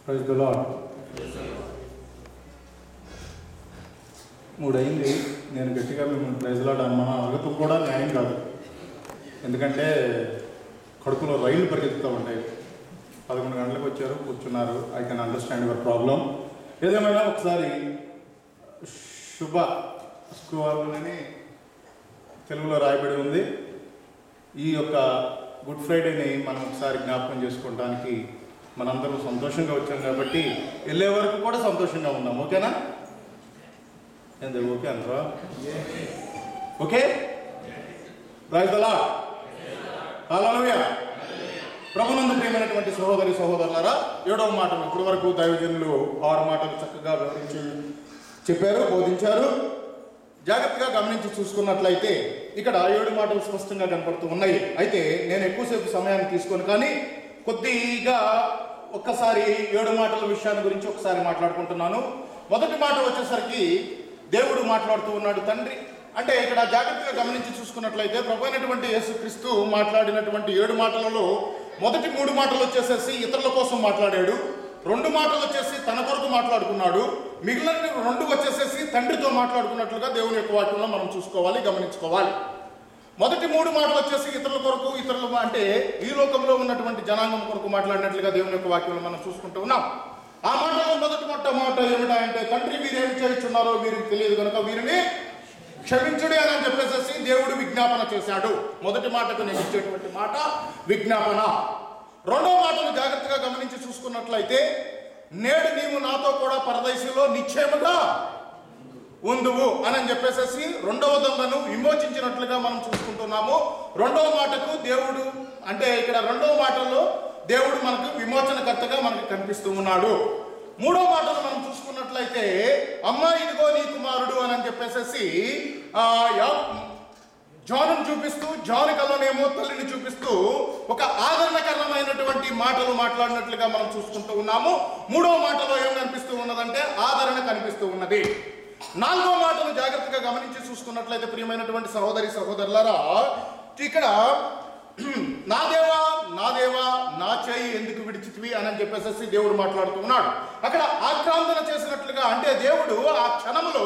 Praise the lord. 3 అయింది. నేను గట్టిగా మిమ్మల్ని ప్రైజ్ ది లార్డ్ అడగటం కూడా న్యాయం కాదు. ఎందుకంటే కడుపులో రైళ్లు పరిగెత్తుతూ ఉంటాయి. 11 గంటలకు వచ్చారు, కూర్చున్నారు. I can understand your problem. ఏదేమైనా ఒకసారి శుభ శుక్రవారం తెలుగులో రాయబడి ఉంది. ఈ యొక్క గుడ్ ఫ్రైడేని మనం ఒకసారి జ్ఞాపకం చేసుకోవడానికి మనందరం సంతోషంగా వచ్చాం కాబట్టి వెళ్ళే వరకు కూడా సంతోషంగా ఉన్నాం. ఓకేనా? ఏంది ఓకే అందరూ? Okay. Praise the Lord. Hallelujah. ప్రభునందు ప్రియమైనటువంటి సహోదరి సహోదరులారా, 7వ మాటలు ఇప్పటి వరకు దైవజనులు 6 మాటలు చక్కగా వివరించి చెప్పారు, బోధించారు. జాగ్రత్తగా గమనించి చూసుకున్నట్లయితే ఇక్కడ 7 మాటలు స్పష్టంగా కనపడుతూ ఉన్నాయి. అయితే నేను ఎక్కువసేపు సమయాన్ని తీసుకొని కానీ కొద్దిగా ఒక్కసారి 7 మాటల విషయాన్ని గురించి ఒకసారి మాట్లాడుకుంటున్నాను. మొదటి మాట వచ్చేసరికి దేవుడు మాట్లాడుతూ ఉన్నాడు, తండ్రి. అంటే ఇక్కడ జాగ్రత్తగా గమనించి చూసుకున్నట్లయితే ప్రభు అయినటువంటి యేసుక్రీస్తు మాట్లాడినటువంటి 7 మాటలలో మొదటి 3 మాటలు వచ్చేసేసి ఇతరుల కోసం మాట్లాడాడు. 2 మాటలు వచ్చేసి తన కొరకు మాట్లాడుకున్నాడు. మిగిలిన 2 వచ్చేసేసి తండ్రితో మాట్లాడుకున్నట్లుగా దేవుని యొక్క వాక్యంలో మనం చూసుకోవాలి, గమనించుకోవాలి. మొదటి 3 మాటలు వచ్చేసి ఇతరుల కొరకు, ఇతరులు అంటే ఈ లోకంలో ఉన్నటువంటి జనాంగం కొరకు మాట్లాడినట్లుగా దేవుని యొక్క వాక్యంలో మనం చూసుకుంటూ ఉన్నాం. ఆ మాటలో మొదటి మాట ఏమిటంటే, తండ్రి వీరేమి చేయుచున్నారో వీరికి తెలియదు కనుక వీరిని క్షమించుడి అని చెప్పేసి దేవుడు విజ్ఞాపన చేశాడు. మొదటి మాటకు నేను ఇచ్చేటువంటి మాట విజ్ఞాపన. 2వ మాటను జాగ్రత్తగా గమనించి చూసుకున్నట్లయితే, నేడు నీవు నాతో కూడా పరదేశంలో నిశ్చయముగా ఉందువు అని చెప్పేసి 2వ దొంగను విమోచించినట్లుగా మనం చూసుకుంటున్నాము. 2వ మాటకు దేవుడు అంటే ఇక్కడ 2వ మాటలో దేవుడు మనకు విమోచనకర్తగా మనకు కనిపిస్తూ ఉన్నాడు. 3వ మాటను మనం చూసుకున్నట్లయితే, అమ్మా ఇదిగో నీ కుమారుడు అని చెప్పేసి జానును చూపిస్తూ, జాను కల్లోనేమో తల్లిని చూపిస్తూ ఒక ఆదరణకరమైనటువంటి మాటలు మాట్లాడినట్లుగా మనం చూసుకుంటూ ఉన్నాము. 3వ మాటలో ఏం కనిపిస్తూ ఉన్నదంటే ఆదరణ కనిపిస్తూ ఉన్నది. 4వ మాటను జాగ్రత్తగా గమనించి చూసుకున్నట్లయితే ప్రియమైనటువంటి సహోదరి సహోదరులారా, ఇక్కడ నా దేవా నా దేవా నా చేయి ఎందుకు విడిచితివి అని చెప్పేసి దేవుడు మాట్లాడుతూ ఉన్నాడు. అక్కడ ఆక్రాందన చేసినట్లుగా అంటే దేవుడు ఆ క్షణంలో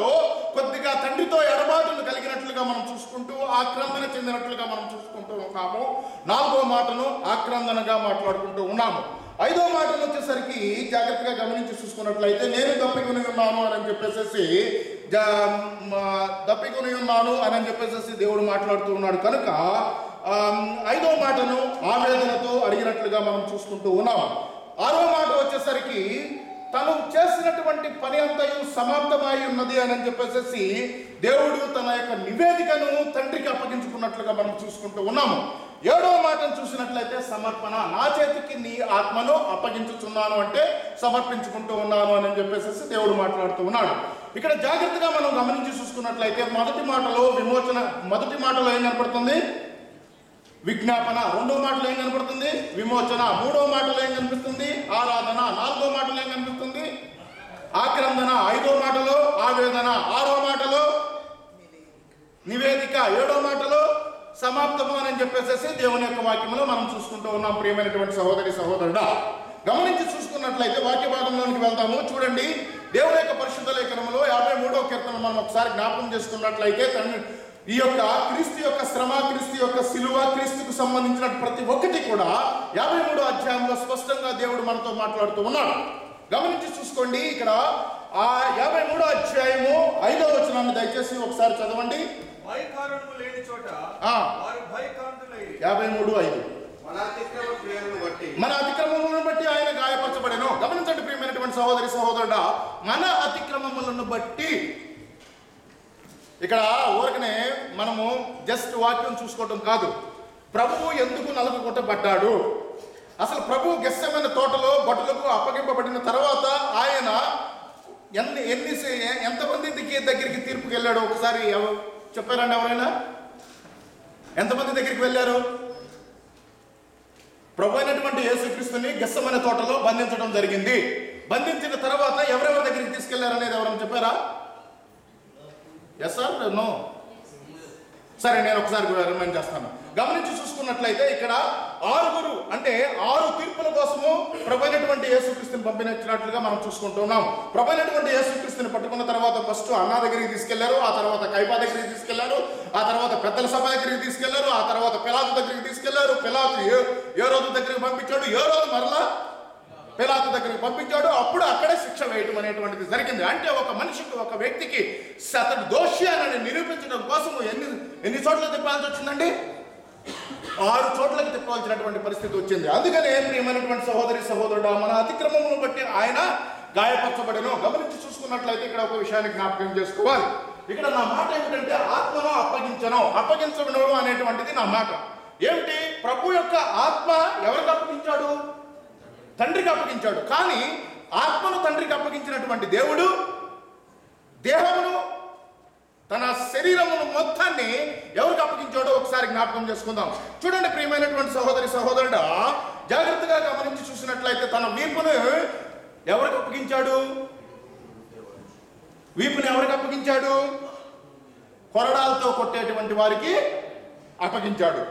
కొద్దిగా తండ్రితో ఎడబాటును కలిగినట్లుగా మనం చూసుకుంటూ ఆక్రాందన చెందినట్లుగా మనం చూసుకుంటూ ఉన్నాము. 4వ మాటను ఆక్రాందనగా మాట్లాడుకుంటూ ఉన్నాము. 5వ మాటను వచ్చేసరికి జాగ్రత్తగా గమనించి చూసుకున్నట్లయితే, నేను తప్పికొని ఉన్నాను అని చెప్పేసి దేవుడు మాట్లాడుతూ ఉన్నాడు కనుక 5వ మాటను ఆవేదనతో అడిగినట్లుగా మనం చూసుకుంటూ ఉన్నాం. 6వ మాట వచ్చేసరికి తను చేసినటువంటి పని అంతయు సమాప్తమై ఉన్నది అని చెప్పేసి దేవుడు తన యొక్క నివేదికను తండ్రికి అప్పగించుకున్నట్లుగా మనం చూసుకుంటూ ఉన్నాము. 7వ మాటను చూసినట్లయితే సమర్పణ. నా చేతికి నీ ఆత్మను అప్పగించుచున్నాను అంటే సమర్పించుకుంటూ ఉన్నాను అని చెప్పేసి దేవుడు మాట్లాడుతూ ఉన్నాడు. ఇక్కడ జాగ్రత్తగా మనం గమనించి చూసుకున్నట్లయితే మొదటి మాటలో విమోచన, మొదటి మాటలో ఏం కనపడుతుంది? విజ్ఞాపన. 2వ మాటలో ఏం కనపడుతుంది? విమోచన. 3వ మాటలో ఏం కనిపిస్తుంది? ఆరాధన. 4వ మాటలో ఏం కనిపిస్తుంది? ఆక్రందన. 5వ మాటలో ఆవేదన. 6వ మాటలో నివేదిక. 7వ మాటలో సమాప్తము అని చెప్పేసి దేవుని యొక్క వాక్యంలో మనం చూసుకుంటూ ఉన్నాం. ప్రియమైనటువంటి సహోదరి సహోదరుడా, గమనించి చూసుకున్నట్లయితే వాక్య భాగంలోనికి వెళ్తాము. చూడండి, దేవుని యొక్క పరిశుద్ధ లేఖనంలో 53వ కీర్తన మనం ఒకసారి జ్ఞాపకం చేసుకున్నట్లయితే, ఈ యొక్క క్రీస్తు యొక్క శ్రమ, క్రీస్తు యొక్క సిలువ, క్రీస్తుకు సంబంధించిన ప్రతి ఒక్కటి కూడా 53వ అధ్యాయంలో స్పష్టంగా దేవుడు మనతో మాట్లాడుతూ ఉన్నాడు. గమనించి చూసుకోండి. ఇక్కడ ఆ 53వ అధ్యాయము 5వ వచనాన్ని దయచేసి ఒకసారి చదవండి. 53:5 మన అతిక్రమములను బట్టి ఆయన గాయపరచబడెను. గమనించండి ప్రియమైనటువంటి సహోదరి సహోదరుడా, మన అతిక్రమములను బట్టి. ఇక్కడ ఊరకనే మనము జస్ట్ వాక్యం చూసుకోవటం కాదు, ప్రభువు ఎందుకు నలగొట్టబడ్డాడు, అసలు ప్రభువు గెస్సెమైన తోటలో బొట్టలకు అప్పగింపబడిన తర్వాత ఆయన ఎంతమంది దగ్గరికి తీర్పుకి వెళ్ళాడు ఒకసారి చెప్పారండి? ఎవరైనా ఎంతమంది దగ్గరికి వెళ్ళారు? ప్రభు అయినటువంటి యేసుక్రీస్తుని గెస్సెమైన తోటలో బంధించడం జరిగింది. బంధించిన తర్వాత ఎవరెవరి దగ్గరికి తీసుకెళ్లారనేది ఎవరైనా చెప్పారా? Yes sir? నో. సరే, నేను ఒకసారి రిమైండ్ చేస్తాను. గమనించి చూసుకున్నట్లయితే ఇక్కడ 6 అంటే 6 తీర్పుల కోసము ప్రభువైనటువంటి యేసుక్రీస్తుని పంపినట్లుగా మనం చూసుకుంటున్నాం. ప్రభువైనటువంటి యేసుక్రీస్తుని పట్టుకున్న తర్వాత ఫస్ట్ అన్నా దగ్గరికి తీసుకెళ్లారు, ఆ తర్వాత కైపా దగ్గరికి తీసుకెళ్లారు, ఆ తర్వాత పెద్దల సభ దగ్గరికి తీసుకెళ్లారు, ఆ తర్వాత పిలాతు దగ్గరికి తీసుకెళ్లారు. పిలాతు హేరోదు దగ్గరికి పంపించాడు, హేరోదు మరలా పిలాతు దగ్గరికి పంపించాడు. అప్పుడు అక్కడే శిక్ష వేయటం అనేటువంటిది జరిగింది. అంటే ఒక మనిషికి, ఒక వ్యక్తికి అతడు దోషి అని నిరూపించడం కోసం ఎన్ని చోట్ల తిప్పాల్సి వచ్చిందండి? 6 చోట్లకి తిప్పవలసినటువంటి పరిస్థితి వచ్చింది. అందుకనే ప్రియమైనటువంటి సహోదరి సహోదరుడు, మన అతిక్రమమును బట్టి ఆయన గాయపరచబడెను. గమనించి చూసుకున్నట్లయితే ఇక్కడ ఒక విషయాన్ని జ్ఞాపకం చేసుకోవాలి. ఇక్కడ నా మాట ఏమిటంటే ఆత్మను అప్పగించడం అనేటువంటిది నా మాట. ఏమిటి? ప్రభు యొక్క ఆత్మ ఎవరికి అప్పగించాడు? తండ్రికి అప్పగించాడు. కానీ ఆత్మను తండ్రికి అప్పగించినటువంటి దేవుడు దేహమును, తన శరీరమును మొత్తాన్ని ఎవరికి అప్పగించాడో ఒకసారి జ్ఞాపకం చేసుకుందాం. చూడండి ప్రియమైనటువంటి సహోదరి సహోదరుడా, జాగ్రత్తగా గమనించి చూసినట్లయితే తన వీపును ఎవరికి అప్పగించాడు? వీపుని ఎవరికి అప్పగించాడు? కొరడాలతో కొట్టేటువంటి వారికి అప్పగించాడు.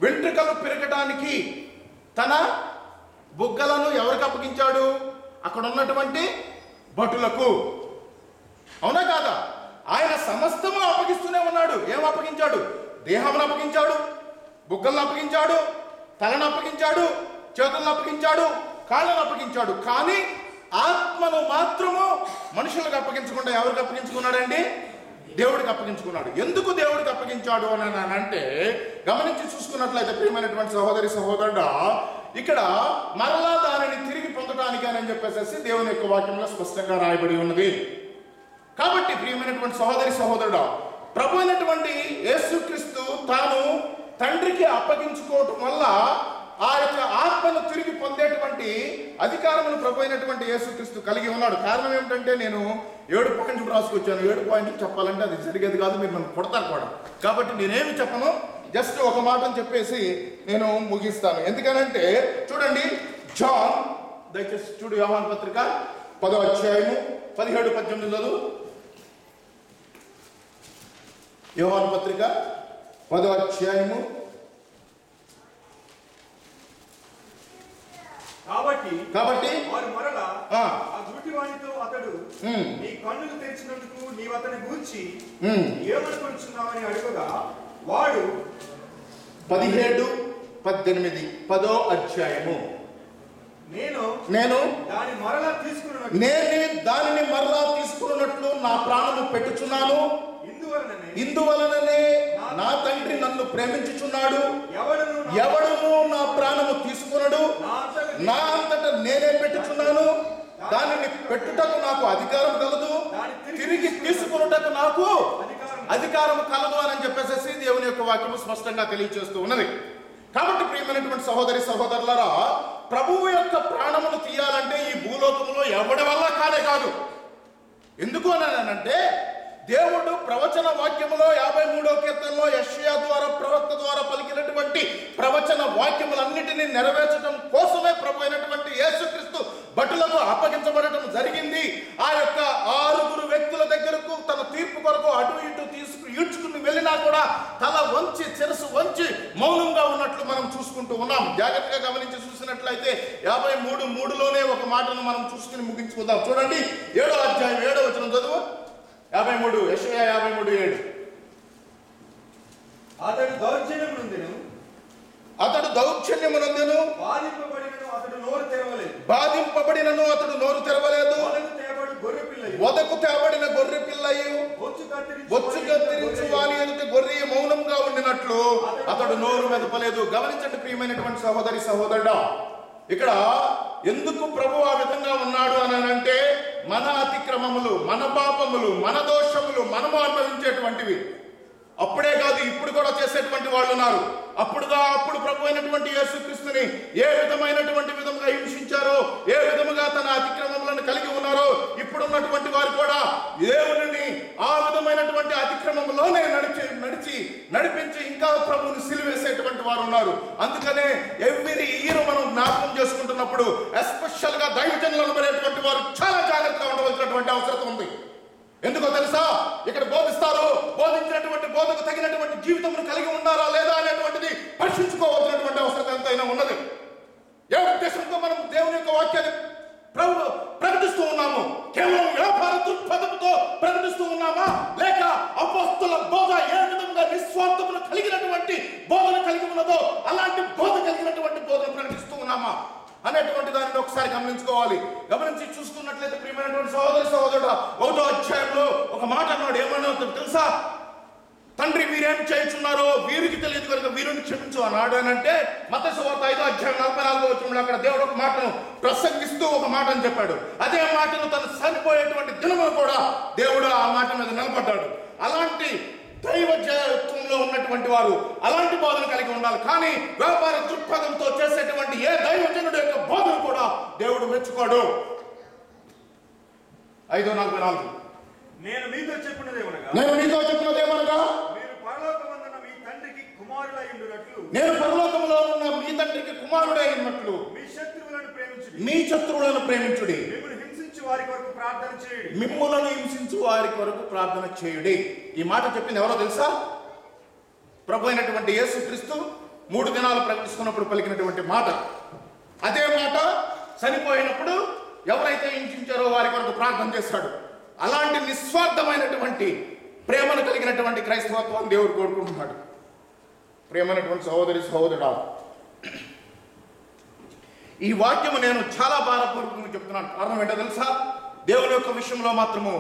వెంట్రుకలు పెరగడానికి తన బుగ్గలను ఎవరికి అప్పగించాడు? అక్కడ ఉన్నటువంటి భటులకు. అవునా కాదా? ఆయన సమస్తము అప్పగిస్తూనే ఉన్నాడు. ఏం అప్పగించాడు? దేహమును అప్పగించాడు, బుగ్గలను అప్పగించాడు, తలను అప్పగించాడు, చేతులను అప్పగించాడు, కాళ్ళను అప్పగించాడు. కానీ ఆత్మను మాత్రము మనుషులకు అప్పగించకుండా ఎవరికి అప్పగించుకున్నాడండి? దేవుడికి అప్పగించుకున్నాడు. ఎందుకు దేవుడికి అప్పగించాడు అని అంటే గమనించి చూసుకున్నట్లయితే ప్రియమైనటువంటి సహోదరి సహోదరుడా, ఇక్కడ మరలా దానిని తిరిగి పొందడానికి అని చెప్పేసి దేవుని యొక్క వాక్యంలో స్పష్టంగా రాయబడి ఉన్నది. కాబట్టి ప్రియమైనటువంటి సహోదరి సహోదరుడా, ప్రభు అయినటువంటి యేసుక్రీస్తు తాను తండ్రికి అప్పగించుకోవటం వల్ల ఆ యొక్క ఆత్మను తిరిగి పొందేటువంటి అధికారమును ప్రభు అయినటువంటి యేసుక్రీస్తు కలిగి ఉన్నాడు. కారణం ఏమిటంటే నేను 7 పాయింట్లు రాసుకొచ్చాను. 7 పాయింట్లు చెప్పాలంటే అది జరిగేది కాదు, మీరు నన్ను కొడతారు కూడా. కాబట్టి నేనేమి చెప్పను, జస్ట్ ఒక మాటను చెప్పేసి నేను ముగిస్తాను. ఎందుకనంటే చూడండి, జాన్, దయచేసి చూడు, యోహాను పత్రిక 10వ అధ్యాయము 17-18 చదువు. యోహాను పత్రిక 10వ అధ్యాయము. కాబట్టి వారు మరలా ఆ గుడ్డివానితో అతడు నీ కన్నులు తెరిచినందుకు నీవు అతని గూర్చి ఏమనుకుంటున్నావని అడుగగా వాడు 17-18 10వ అధ్యాయము. నేను దానిని మరలా తీసుకున్నట్లు నా ప్రాణము పెట్టుచున్నాను. ఇందువలననే నా తండ్రి నన్ను ప్రేమించుచున్నాడు. ఎవడును నా ప్రాణము తీసుకున్నాడు, నా అంతటా నేనే పెట్టుచున్నాను. దానిని పెట్టుటకు నాకు అధికారం కలదు, తిరిగి తీసుకున్నటకు నాకు అధికారం కలదు అని చెప్పేసి దేవుని యొక్క వాక్యము స్పష్టంగా తెలియజేస్తూ ఉన్నది. కాబట్టి ప్రియమైనటువంటి సహోదరి సహోదరులారా, ప్రభువు యొక్క ప్రాణమును తీయాలంటే ఈ భూలోకములో ఎవడి వల్ల కానే కాదు. ఎందుకు అనంటే దేవుడు ప్రవచన వాక్యములో 53వ కీర్తనలో యెషయా ద్వారా, ప్రవక్త ద్వారా పలికినటువంటి ప్రవచన వాక్యములన్నిటినీ నెరవేర్చడం కోసమే ప్రభు అయినటువంటి యేసుక్రీస్తు భటులకు అప్పగించబడటం జరిగింది. ఆ యొక్క 6 వ్యక్తుల దగ్గరకు తన తీర్పు కొరకు అటు ఇటు ఈడ్చుకుని వెళ్ళినా కూడా తల వంచి, శిరస్సు వంచి మౌనంగా ఉన్నట్లు మనం చూసుకుంటూ ఉన్నాం. జాగ్రత్తగా గమనించి చూసినట్లయితే 53:3లోనే ఒక మాటను మనం చూసుకుని ముగించుకుందాం. చూడండి, 7వ అధ్యాయం 7వ వచనం చదువు. 53 యెషయా 53:7. అతడు దౌర్జన్యమునందెను, బాధింపబడినను అతడు నోరు తెరవలేదు. వదకు తేబడిన గొర్రె పిల్లయు బొచ్చు కత్తిరించు వాని ఎదుట గొర్రె మౌనంగా ఉండినట్లు అతడు నోరు మెదపలేదు. గమనించండి ప్రియమైనటువంటి సహోదరి సహోదరుడా, ఇక్కడ ఎందుకు ప్రభు ఆ విధంగా ఉన్నాడు అని అంటే మన అతిక్రమములు, మన పాపములు, మన దోషములు మనము అనుభవించేటువంటివి. అప్పుడే కాదు, ఇప్పుడు కూడా చేసేటువంటి వాళ్ళు ఉన్నారు. అప్పుడు ప్రభు అయినటువంటి యేసుక్రీస్తుని ఏ విధంగా హింసించారో, ఏ విధముగా తన అతిక్రమములను కలిగి ఉన్నారో, ఇప్పుడున్నటువంటి వారు కూడా దేవుని ఆ విధమైనటువంటి అతిక్రమములోనే నడిపించి ఇంకా ప్రభువుని సిలువేసేటువంటి వారు ఉన్నారు. అందుకనే ఎవ్రీ ఇయర్ మనం జ్ఞాపకం చేసుకుంటున్నప్పుడు ఎస్పెషల్ గా దైవజనులు అనేటువంటి వారు చాలా జాగ్రత్తగా ఉండవలసినటువంటి అవసరం ఉంది. ఎందుకో తెలుసా? ఇక్కడ బోధిస్తారు, బోధించినటువంటి బోధకు తగినటువంటి జీవితమును కలిగి ఉన్నారా లేదా అనేటువంటిది పరీక్షించుకోవాల్సినటువంటి అవసరం ఎంతైనా ఉన్నది. ఏ ఉద్దేశంతో మనం దేవుని యొక్క వాక్యాన్ని ప్రకటిస్తూ ఉన్నాము? కేవలం వ్యాపార దృక్పథంతో ప్రకటిస్తూ ఉన్నామా, లేక అపోస్తల బోధ ఏ విధంగా నిస్వార్థమును కలిగినటువంటి బోధన కలిగి ఉన్నదో అలాంటి బోధ కలిగినటువంటి బోధన ప్రకటిస్తూ ఉన్నామా అనేటువంటి దానిని ఒకసారి గమనించుకోవాలి. గమనించి చూసుకున్నట్లయితే ప్రియమైనటువంటి సహోదరుడా, 1వ అధ్యాయంలో ఒక మాట అన్నాడు. ఏమన్నా తెలుసా? తండ్రి వీరేం చేయుచున్నారో వీరికి తెలియదు కనుక వీరిని క్షమించు అన్నాడు. అని అంటే మత్తయి సువార్త 5వ అధ్యాయం 44వ వచనంలో అక్కడ దేవుడు ఒక మాటను ప్రసంగిస్తూ ఒక మాటను చెప్పాడు. అదే మాటను తను చనిపోయేటువంటి దినమును కూడా దేవుడు ఆ మాట మీద నిలబడ్డాడు. అలాంటి దైవత్వంలో ఉన్నటువంటి వారు అలాంటి బోధన కలిగి ఉండాలి. కానీ వ్యాపార దృక్పథంతో చేసేటువంటి ఏ దైవజనుడు యొక్క బోధన కూడా దేవుడు మెచ్చుకోడు. 5:44 నేను మీతో చెప్పినదేమనగా మీరు పరలోకమందున్న మీ తండ్రికి కుమారులై ఉండునట్లు నేను పరలోకములో ఉన్న మీ తండ్రికి కుమారుడై ఉన్నట్లు మీ శత్రువులను ప్రేమించుడి, మీ శత్రువులను ప్రేమించుడి, మిమ్మల్ని హింసించు వారి కొరకు ప్రార్థన చేయుడి, మిమ్ములను హింసించు వారి కొరకు ప్రార్థన చేయుడి. ఈ మాట చెప్పింది ఎవరో తెలుసా? ప్రభు అయినటువంటి యేసుక్రీస్తు 3 దినాలు ప్రకటిస్తున్నప్పుడు పలికినటువంటి మాట. అదే మాట చనిపోయినప్పుడు ఎవరైతే హింసించారో వారి కొరకు ప్రార్థన చేస్తాడు. అలాంటి నిస్వార్థమైనటువంటి ప్రేమను కలిగినటువంటి క్రైస్తవత్వాన్ని దేవుడు కోరుకుంటున్నాడు. ప్రేమైనటువంటి సహోదరుడా, ఈ వాక్యము నేను చాలా భారపూర్వకంగా చెప్తున్నాను. కారణం ఏంటో తెలుసా? దేవుని యొక్క విషయంలో మాత్రము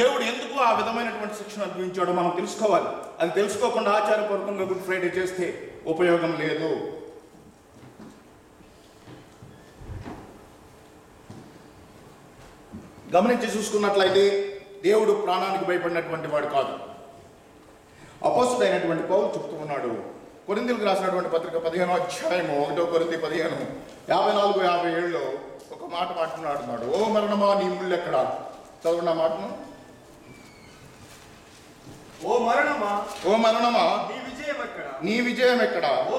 దేవుడు ఎందుకు ఆ విధమైనటువంటి శిక్షణ అనుభవించాడో మనం తెలుసుకోవాలి. అది తెలుసుకోకుండా ఆచారపూర్వకంగా గుడ్ ఫ్రైడే చేస్తే ఉపయోగం లేదు. గమనించి చూసుకున్నట్లయితే దేవుడు ప్రాణానికి భయపడినటువంటి వాడు కాదు. అపోస్తుడైనటువంటి పౌలు చెప్తూ ఉన్నాడు. కొరింథీయులకు రాసినటువంటి పత్రిక 15వ అధ్యాయము 1 కొరింథీ 15 54-57లో ఒక మాట మాట్లాడుతున్నాడు. ఓ మరణమా నీ ముళ్ళెక్కడా? చదవండి ఆ మాటను. ఓ మరణమా నీ విజయం ఎక్కడా? ఓ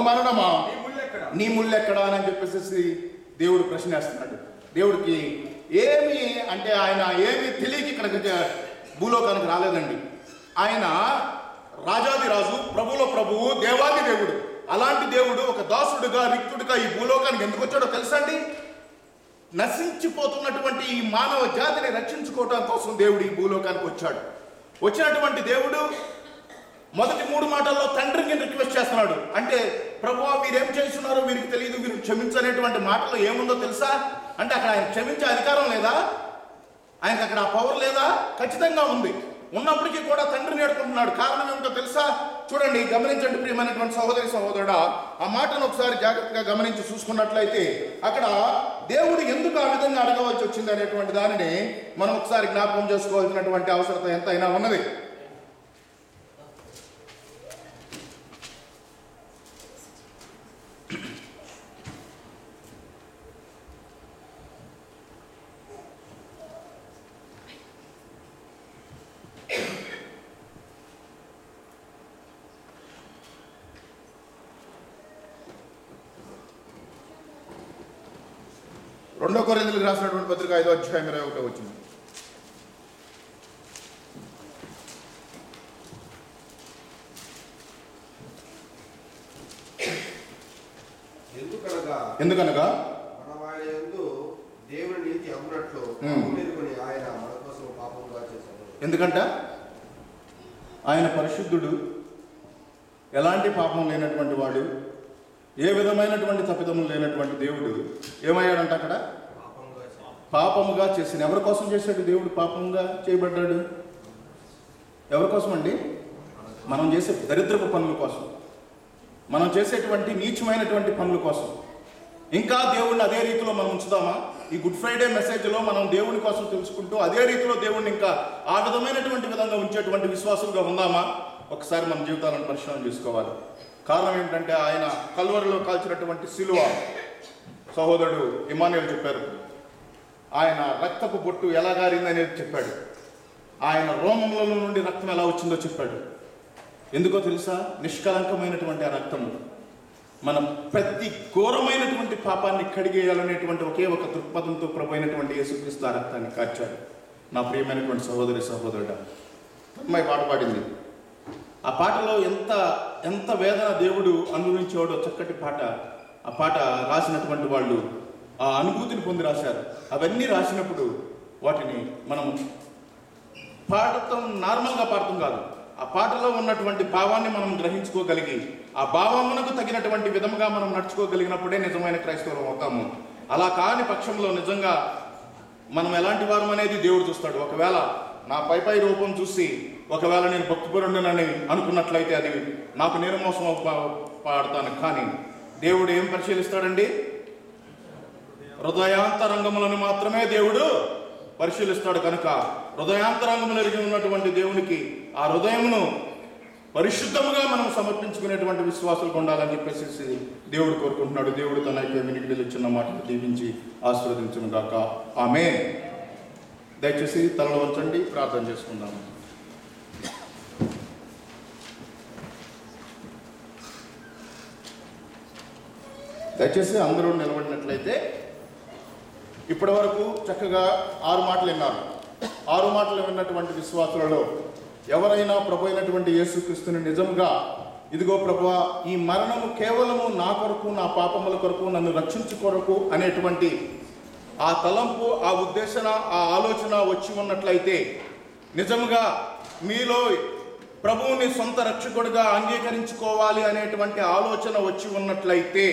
మరణమా నీ ముళ్ళెక్కడా? నీ ముళ్ళెక్కడా అని చెప్పేసి దేవుడు ప్రశ్నిస్తున్నాడు. దేవుడికి ఏమి అంటే ఆయన ఏమి తెలియక ఇక్కడికి భూలోకానికి రాలేదండి. ఆయన రాజాదిరాజు, ప్రభులో ప్రభువు, దేవాది దేవుడు. అలాంటి దేవుడు ఒక దాసుడుగా రిక్తుడిగా ఈ భూలోకానికి ఎందుకు వచ్చాడో తెలుసండి? నశించిపోతున్నటువంటి ఈ మానవ జాతిని రక్షించుకోవడం కోసం దేవుడు ఈ భూలోకానికి వచ్చాడు. వచ్చినటువంటి దేవుడు మొదటి 3 మాటల్లో తండ్రికి రిక్వెస్ట్ చేస్తున్నాడు. అంటే ప్రభువా వీరేం చేస్తున్నారో వీరికి తెలియదు, వీరికి క్షమించనేటువంటి మాటలో ఏముందో తెలుసా? అంటే అక్కడ ఆయన క్షమించే అధికారం లేదా? ఆయనకు అక్కడ ఆ పవర్ లేదా? ఖచ్చితంగా ఉంది. ఉన్నప్పటికీ కూడా తండ్రిని ఏడుకుంటున్నాడు. కారణం ఏమిటో తెలుసా? చూడండి, గమనించండి ప్రియమైనటువంటి సహోదరుడా, ఆ మాటను ఒకసారి జాగ్రత్తగా గమనించి చూసుకున్నట్లయితే అక్కడ దేవుడు ఎందుకు ఆ విధంగా అడగవలసి వచ్చింది అనేటువంటి దానిని మనం ఒకసారి జ్ఞాపకం చేసుకోవాల్సినటువంటి అవసరత ఎంతైనా ఉన్నది. రెండో కొరింథీయులకు రాసినటువంటి పత్రిక 5వ అధ్యాయం 21వ వచనం. ఎందుకనగా మనం ఆయన యందు దేవుని నీతి అమ్మునట్లు ఆయన మన కోసం పాపముగా చేశాడు. ఎందుకంట ఆయన పరిశుద్ధుడు, ఎలాంటి పాపం లేనటువంటి వాడు, ఏ విధమైనటువంటి తప్పిదములు లేనటువంటి దేవుడు ఏమయ్యాడంట అక్కడ? పాపముగా చేసిన. ఎవరి కోసం చేశాడు దేవుడు? పాపముగా చేయబడ్డాడు. ఎవరి కోసం అండి? మనం చేసే దరిద్రపు పనుల కోసం, మనం చేసేటువంటి నీచమైనటువంటి పనుల కోసం. ఇంకా దేవుణ్ణి అదే రీతిలో మనం ఉంచుదామా? ఈ గుడ్ ఫ్రైడే మెసేజ్లో మనం దేవుని కోసం తెలుసుకుంటూ అదే రీతిలో దేవుణ్ణి ఇంకా ఆ విధమైనటువంటి విధంగా ఉంచేటువంటి విశ్వాసులుగా ఉందామా? ఒకసారి మన జీవితాలను పరిశీలన చేసుకోవాలి. కారణం ఏంటంటే ఆయన కల్వరిలో కాల్చినటువంటి సిలువ, సహోదరుడు ఇమానుయేల్ చెప్పారు. ఆయన రక్తపు బొట్టు ఎలా గారిందనేది చెప్పాడు. ఆయన రోమముల నుండి రక్తం ఎలా వచ్చిందో చెప్పాడు. ఎందుకో తెలుసా? నిష్కలంకమైనటువంటి ఆ రక్తము మన ప్రతి ఘోరమైనటువంటి పాపాన్ని కడిగేయాలనేటువంటి ఒకే ఒక దృక్పథంతో ప్రభు అయినటువంటి యేసుక్రీస్తు ఆ రక్తాన్ని కార్చాడు. నా ప్రియమైనటువంటి సహోదరి సహోదరుడ, తన్మయ పాట పాడింది. ఆ పాటలో ఎంత వేదన దేవుడు అనుభవించేవాడో చక్కటి పాట. ఆ పాట రాసినటువంటి వాళ్ళు ఆ అనుభూతిని పొంది రాశారు. అవన్నీ రాసినప్పుడు వాటిని మనం పాడటం నార్మల్గా పాడటం కాదు, ఆ పాటలో ఉన్నటువంటి భావాన్ని మనం గ్రహించుకోగలిగి ఆ భావమునకు తగినటువంటి విధముగా మనం నడుచుకోగలిగినప్పుడే నిజమైన క్రైస్తవులం అవుతాము. అలా కాని పక్షంలో నిజంగా మనం ఎలాంటి వారం అనేది దేవుడు చూస్తాడు. ఒకవేళ నా పై రూపం చూసి ఒకవేళ నేను భక్తిపరుడనని అనుకున్నట్లయితే అది నాకు నిర్మోసం పాడతాను. కానీ దేవుడు ఏం పరిశీలిస్తాడండి? హృదయాంతరంగములను మాత్రమే దేవుడు పరిశీలిస్తాడు. కనుక హృదయాంతరంగములు ఎరిగి ఉన్నటువంటి దేవునికి ఆ హృదయమును పరిశుద్ధముగా మనం సమర్పించుకునేటువంటి విశ్వాసాలు ఉండాలని చెప్పేసి దేవుడు కోరుకుంటున్నాడు. దేవుడు తన యొక్క వినికిడిలో చిన్న మాటలు దీవించి ఆశీర్వదించును గాక. ఆమేన్. దయచేసి తలలో వంచండి, ప్రార్థన చేసుకుందాము. దయచేసి అందరూ నిలబడినట్లయితే, ఇప్పటి వరకు చక్కగా 6 మాటలు విన్నారు. 6 మాటలు విన్నటువంటి విశ్వాసులలో ఎవరైనా ప్రభు అయినటువంటి యేసుక్రీస్తుని నిజంగా ఇదిగో ప్రభువా, ఈ మరణము కేవలము నా కొరకు, నా పాపముల కొరకు, నన్ను రక్షించు కొరకు అనేటువంటి ఆ తలంపు, ఆ ఉద్దేశన, ఆ ఆలోచన వచ్చి ఉన్నట్లయితే, నిజంగా మీలో ప్రభువుని సొంత రక్షకుడిగా అంగీకరించుకోవాలి అనేటువంటి ఆలోచన వచ్చి ఉన్నట్లయితే,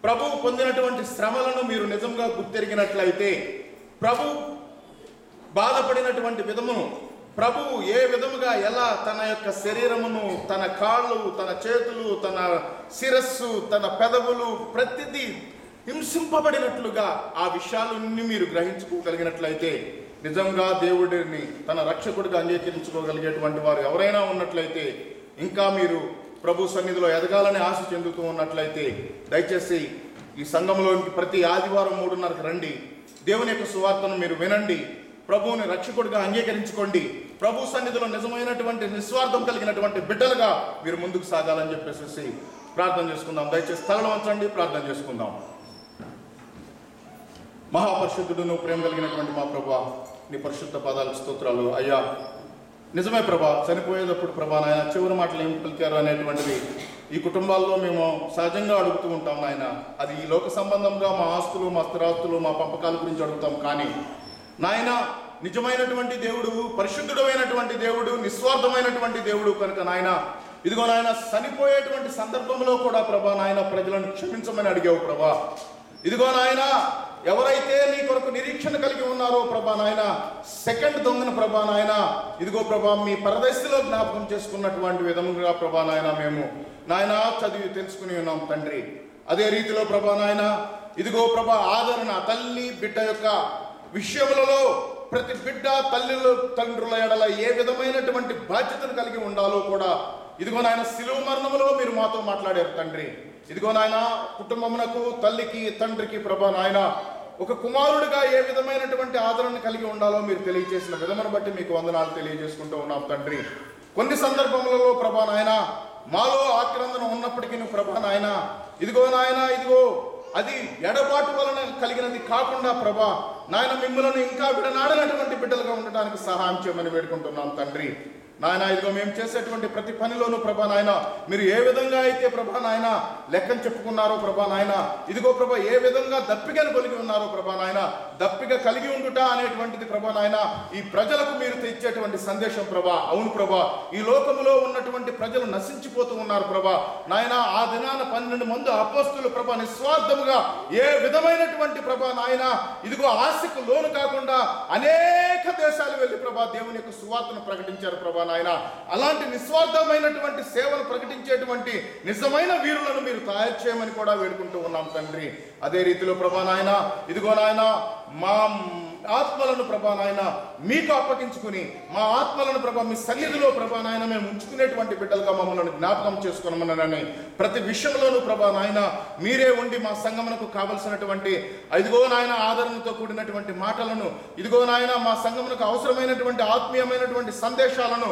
ప్రభువు పొందినటువంటి శ్రమలను మీరు నిజంగా గుర్తెరిగినట్లయితే, ప్రభు బాధపడినటువంటి విధమును, ప్రభువు ఏ విధముగా ఎలా తన యొక్క శరీరమును, తన కాళ్ళు, తన చేతులు, తన శిరస్సు, తన పెదవులు ప్రతిదీ హింసింపబడినట్లుగా ఆ విషయాలన్నీ మీరు గ్రహించుకోగలిగినట్లయితే, నిజంగా దేవుడిని తన రక్షకుడిగా అంగీకరించుకోగలిగేటువంటి వారు ఎవరైనా ఉన్నట్లయితే, ఇంకా మీరు ప్రభు సన్నిధిలో ఎదగాలని ఆశ చెందుతూ ఉన్నట్లయితే, దయచేసి ఈ సంఘంలోకి ప్రతి ఆదివారం 3:30కి రండి. దేవుని యొక్క సువార్తను మీరు వినండి. ప్రభువుని రక్షకుడిగా అంగీకరించుకోండి. ప్రభు సన్నిధిలో నిజమైనటువంటి నిస్వార్థం కలిగినటువంటి బిడ్డలుగా మీరు ముందుకు సాగాలని చెప్పేసి ప్రార్థన చేసుకుందాం. దయచేసి తలలో వంచండి, ప్రార్థన చేసుకుందాం. మహాపరిశుద్ధుడును ప్రేమ కలిగినటువంటి మా ప్రభువా, నీ పరిశుద్ధ పాదాలకు స్తోత్రాలు. అయ్యా, నిజమే ప్రభా, చనిపోయేటప్పుడు ప్రభా నాయన చివరి మాటలు ఏం పలికారు అనేటువంటిది ఈ కుటుంబాల్లో మేము సహజంగా అడుగుతూ ఉంటాం నాయన. అది ఈ లోక సంబంధంగా మా ఆస్తులు, మా స్థిరాస్తులు, మా పంపకాల గురించి అడుగుతాం. కానీ నాయన, నిజమైనటువంటి దేవుడు, పరిశుద్ధుడమైనటువంటి దేవుడు, నిస్వార్థమైనటువంటి దేవుడు కనుక నాయన, ఇదిగో నాయన, చనిపోయేటువంటి సందర్భంలో కూడా ప్రభా నాయన ప్రజలను క్షమించమని అడిగావు ప్రభా. ఇదిగో నాయన, ఎవరైతే నీ కొరకు నిరీక్షణ కలిగి ఉన్నారో ప్రభా నాయన, సెకండ్ దొంగను ప్రభా నాయన, ఇదిగో ప్రభా మీ పరదేశంలో జ్ఞాపకం చేసుకున్నటువంటి విధముగా ప్రభా నాయన మేము నాయన చదివి తెలుసుకుని ఉన్నాం తండ్రి. అదే రీతిలో ప్రభా నాయన, ఇదిగో ప్రభా ఆదరణ, తల్లి బిడ్డ యొక్క విషయములలో ప్రతి బిడ్డ తల్లులు తండ్రుల ఎడల ఏ విధమైనటువంటి బాధ్యతను కలిగి ఉండాలో కూడా ఇదిగో నాయన శిలువ మరణములో మీరు మాతో మాట్లాడారు తండ్రి. ఇదిగో నాయన, కుటుంబమునకు, తల్లికి, తండ్రికి ప్రభా నాయన ఒక కుమారుడిగా ఏ విధమైనటువంటి ఆదరణ కలిగి ఉండాలో మీరు తెలియజేసిన విధమును బట్టి మీకు వందనాలు తెలియజేసుకుంటూ ఉన్నాం తండ్రి. కొన్ని సందర్భములలో ప్రభా నాయన మాలో ఆక్రందన ఉన్నప్పటికీ నువ్వు ప్రభా నాయన, ఇదిగో నాయన, ఇదిగో అది ఎడబాటు వలన కలిగినది కాకుండా ప్రభా నాయన మిమ్మల్ని ఇంకా విడనాడనటువంటి బిడ్డలుగా ఉండడానికి సహాయం చేయమని వేడుకుంటున్నాం తండ్రి. నాయన, ఇదిగో మేము చేసేటువంటి ప్రతి పనిలోనూ ప్రభా నాయన మీరు ఏ విధంగా అయితే ప్రభా నాయన లెక్కను చెప్పుకున్నారో ప్రభా నాయన, ఇదిగో ప్రభా ఏ విధంగా దప్పికను కలిగి ఉన్నారో ప్రభా నాయన, దప్పిక కలిగి ఉండుట అనేటువంటిది ప్రభా నాయన ఈ ప్రజలకు మీరు తెచ్చేటువంటి సందేశం ప్రభా. అవును ప్రభా, ఈ లోకములో ఉన్నటువంటి ప్రజలు నశించిపోతూ ఉన్నారు ప్రభా నాయన. ఆ దినాన 12 మంది అపోస్తులు ప్రభా నిస్వార్థముగా ఏ విధమైనటువంటి ప్రభా నాయన ఇదిగో ఆశకు లోను కాకుండా అనేక దేశాలు వెళ్ళి ప్రభా దేవుని యొక్క సువార్తను ప్రకటించారు ప్రభా నాయన. అలాంటి నిస్వార్థమైనటువంటి సేవను ప్రకటించేటువంటి నిజమైన వీరులను మీరు తయారు చేయమని కూడా వేడుకుంటూ ఉన్నాం తండ్రి. అదే రీతిలో ప్రభా నాయన, ఇదిగో నాయన మా ఆత్మలను ప్రభా నాయన మీకు అప్పగించుకుని, మా ఆత్మలను ప్రభా మీ సన్నిధిలో ప్రభా నాయన మేము ఉంచుకునేటువంటి బిడ్డలుగా మమ్మల్ని జ్ఞాపకం చేసుకున్నామని ప్రతి విషయంలోనూ ప్రభా నాయన మీరే ఉండి మా సంఘమునకు కావలసినటువంటి ఇదిగో నాయన ఆదరణతో కూడినటువంటి మాటలను, ఇదిగో నాయన మా సంఘమునకు అవసరమైనటువంటి ఆత్మీయమైనటువంటి సందేశాలను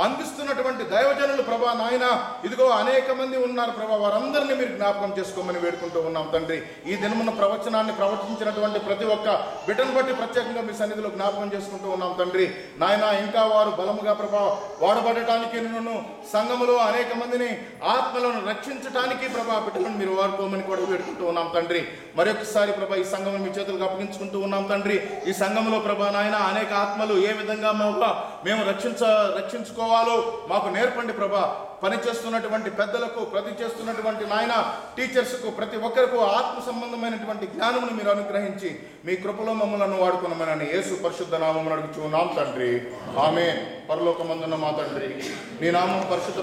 అందిస్తున్నటువంటి దైవజనులు ప్రభా నాయన ఇదిగో అనేక మంది ఉన్నారు ప్రభా, వారందరినీ మీరు జ్ఞాపకం చేసుకోమని వేడుకుంటూ ఉన్నాం తండ్రి. ఈ దినమున్న ప్రవచనాన్ని ప్రవచించినటువంటి ప్రతి ఒక్క బిడ్డను బట్టి ప్రత్యేకంగా మీ సన్నిధిలో జ్ఞాపకం చేసుకుంటూ ఉన్నాం తండ్రి. నాయన ఇంకా వారు బలముగా ప్రభా వాడబడటానికి నిన్ను సంఘములో అనేక మందిని ఆత్మలను రక్షించడానికి ప్రభా బిడ్డలను మీరు వాడుకోమని కూడా వేడుకుంటూ ఉన్నాం తండ్రి. మరొకసారి ప్రభా ఈ సంఘం మీ చేతులకు అప్పగించుకుంటూ ఉన్నాం తండ్రి. ఈ సంఘంలో ప్రభా నాయన అనేక ఆత్మలు ఏ విధంగా మేము రక్షించుకోవాలో మాకు నేర్పండి ప్రభా. పని చేస్తున్నటువంటి పెద్దలకు, ప్రతి చేస్తున్నటువంటి నాయన టీచర్స్కు, ప్రతి ఒక్కరికి ఆత్మ సంబంధమైనటువంటి జ్ఞానమును మీరు అనుగ్రహించి మీ కృపలో మమ్మల్ని వాడుకున్నామని యేసు పరిశుద్ధ నామమున అడుగుచున్నాం తండ్రి. ఆమేన్. పరలోకమందున్న మా తండ్రి, నీ నామం పరిశుద్ధ